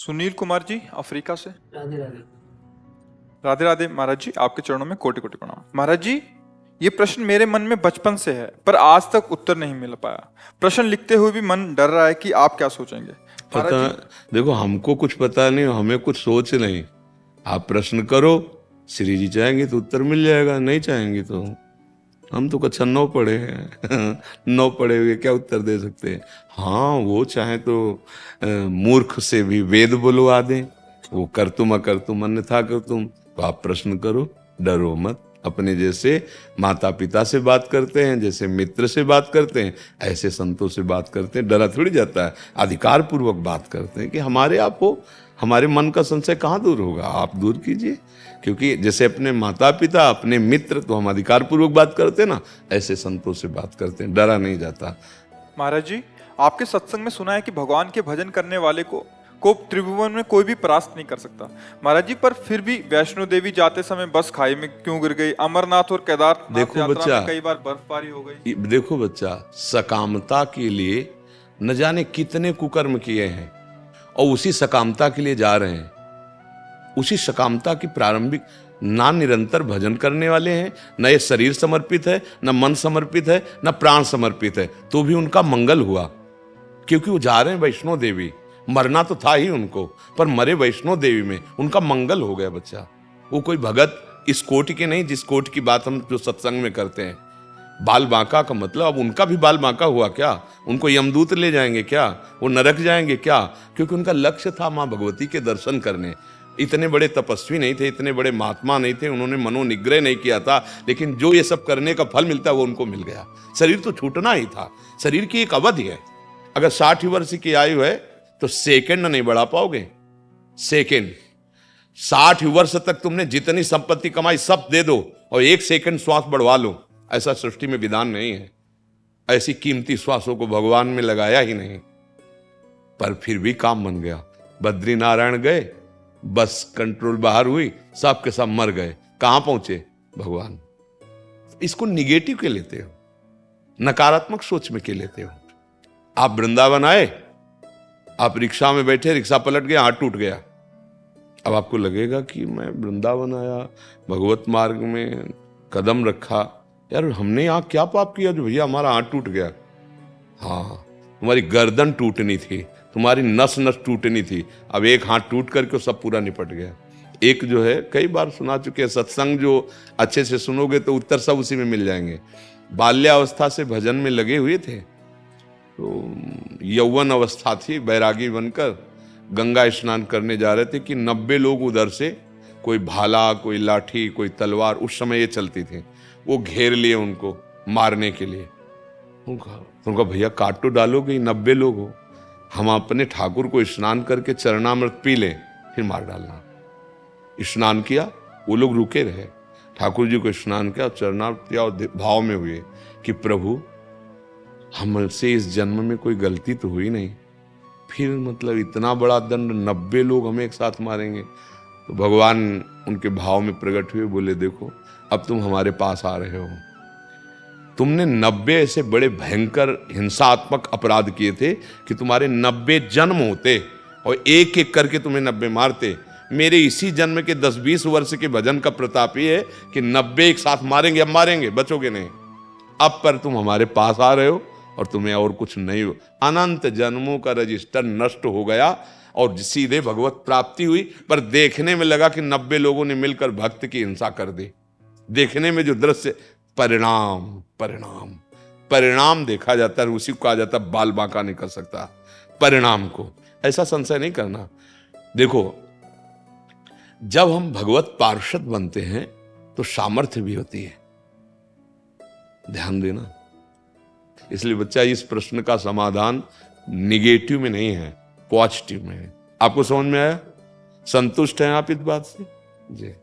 Sunil Kumar ji Africa से। राधे राधे। राधे राधे महाराज जी, आपके चरणों में कोटि कोटि प्रणाम। महाराज जी, ये प्रश्न मेरे मन में बचपन से है पर आज तक उत्तर नहीं मिल पाया। प्रश्न लिखते हुए भी मन डर रहा है कि आप क्या सोचेंगे। पता, देखो हमको कुछ पता नहीं, हमें कुछ सोच नहीं। आप प्रश्न करो, श्री जी चाहेंगे तो उत्तर मिल जाएगा, नहीं चाहेंगे तो हम तो कक्षा 9 पढ़े हैं 9 पढ़े हुए क्या उत्तर दे सकते हैं। हाँ, वो चाहे तो मूर्ख से भी वेद बुलवा दें, वो कर तुम अकर तुम अन्यथा कर तुम। तो आप प्रश्न करो, डरो मत। अपने जैसे माता पिता से बात करते हैं, जैसे मित्र से बात करते हैं, ऐसे संतों से बात करते हैं, डरा थोड़ी जाता है। अधिकार पूर्वक बात करते हैं कि हमारे आप हो, हमारे मन का संशय कहाँ दूर होगा, आप दूर कीजिए। क्योंकि जैसे अपने माता पिता, अपने मित्र, तो हम अधिकार पूर्वक बात करते हैं ना, ऐसे संतों से बात करते हैं, डरा नहीं जाता। महाराज जी, आपके सत्संग में सुना है कि भगवान के भजन करने वाले को त्रिभुवन में कोई भी परास्त नहीं कर सकता। महाराज जी, पर फिर भी वैष्णो देवी जाते समय बस खाई में क्यों गिर गई? अमरनाथ और केदारनाथ यात्रा में कई बार बर्फबारी हो गई। देखो बच्चा, सकामता के लिए न जाने कितने कुकर्म किए हैं और उसी सकामता के लिए जा रहे हैं। उसी सकामता की प्रारंभिक ना निरंतर भजन करने वाले हैं, न ये शरीर समर्पित है, न मन समर्पित है, न प्राण समर्पित है, तो भी उनका मंगल हुआ। क्योंकि वो जा रहे हैं वैष्णो देवी, मरना तो था ही उनको, पर मरे वैष्णो देवी में, उनका मंगल हो गया बच्चा। वो कोई भगत इस कोटि के नहीं जिस कोटि की बात हम जो सत्संग में करते हैं। बाल बांका का मतलब, अब उनका भी बाल बांका हुआ क्या? उनको यमदूत ले जाएंगे क्या? वो नरक जाएंगे क्या? क्योंकि उनका लक्ष्य था माँ भगवती के दर्शन करने। इतने बड़े तपस्वी नहीं थे, इतने बड़े महात्मा नहीं थे, उन्होंने मनोनिग्रह नहीं किया था, लेकिन जो ये सब करने का फल मिलता है वो उनको मिल गया। शरीर तो छूटना ही था। शरीर की एक अवधि है। अगर 60 वर्ष की आयु है तो सेकंड नहीं बढ़ा पाओगे। सेकंड 60 वर्ष तक तुमने जितनी संपत्ति कमाई सब दे दो और 1 सेकंड श्वास बढ़वा लो, ऐसा सृष्टि में विधान नहीं है। ऐसी कीमती श्वासों को भगवान में लगाया ही नहीं, पर फिर भी काम बन गया। बद्री नारायण गए, बस कंट्रोल बाहर हुई, सब के सब मर गए। कहां पहुंचे? भगवान। इसको निगेटिव के लेते हो, नकारात्मक सोच में के लेते हो। आप वृंदावन आए, आप रिक्शा में बैठे, रिक्शा पलट गया, हाथ टूट गया। अब आपको लगेगा कि मैं वृंदावन आया, भगवत मार्ग में कदम रखा, यार हमने यहाँ क्या पाप किया जो भैया हमारा हाथ टूट गया? हाँ, तुम्हारी गर्दन टूटनी थी, तुम्हारी नस नस टूटनी थी। अब एक हाथ टूट करके सब पूरा निपट गया। एक जो है, कई बार सुना चुके हैं, सत्संग जो अच्छे से सुनोगे तो उत्तर सब उसी में मिल जाएंगे। बाल्यावस्था से भजन में लगे हुए थे, तो यौवन अवस्था थी, बैरागी बनकर गंगा स्नान करने जा रहे थे कि 90 लोग उधर से, कोई भाला, कोई लाठी, कोई तलवार, उस समय ये चलती थी, वो घेर लिए उनको मारने के लिए। उनका भैया काट तो डालोगे, 90 लोग हो, हम अपने ठाकुर को स्नान करके चरणामृत पी लें, फिर मार डालना। स्नान किया, वो लोग रुके रहे, ठाकुर जी को स्नान किया, चरणामृत किया और भाव में हुए कि प्रभु हमसे इस जन्म में कोई गलती तो हुई नहीं, फिर मतलब इतना बड़ा दंड, 90 लोग हमें एक साथ मारेंगे। तो भगवान उनके भाव में प्रकट हुए, बोले देखो अब तुम हमारे पास आ रहे हो, तुमने 90 ऐसे बड़े भयंकर हिंसात्मक अपराध किए थे कि तुम्हारे 90 जन्म होते और एक एक करके तुम्हें 90 मारते। मेरे इसी जन्म के 10-20 वर्ष के भजन का प्रताप ये है कि 90 एक साथ मारेंगे, अब मारेंगे, बचोगे नहीं। अब पर तुम हमारे पास आ रहे हो और तुम्हें और कुछ नहीं हो। अनंत जन्मों का रजिस्टर नष्ट हो गया और सीधे भगवत प्राप्ति हुई। पर देखने में लगा कि 90 लोगों ने मिलकर भक्त की हिंसा कर दी। देखने में जो दृश्य, परिणाम परिणाम परिणाम देखा जाता है, उसी को कहा जाता है बाल बांका नहीं कर सकता। परिणाम को ऐसा संशय नहीं करना। देखो, जब हम भगवत पार्षद बनते हैं तो सामर्थ्य भी होती है, ध्यान देना। इसलिए बच्चा, इस प्रश्न का समाधान निगेटिव में नहीं है, पॉजिटिव में है। आपको समझ में आया? संतुष्ट हैं आप इस बात से? जी।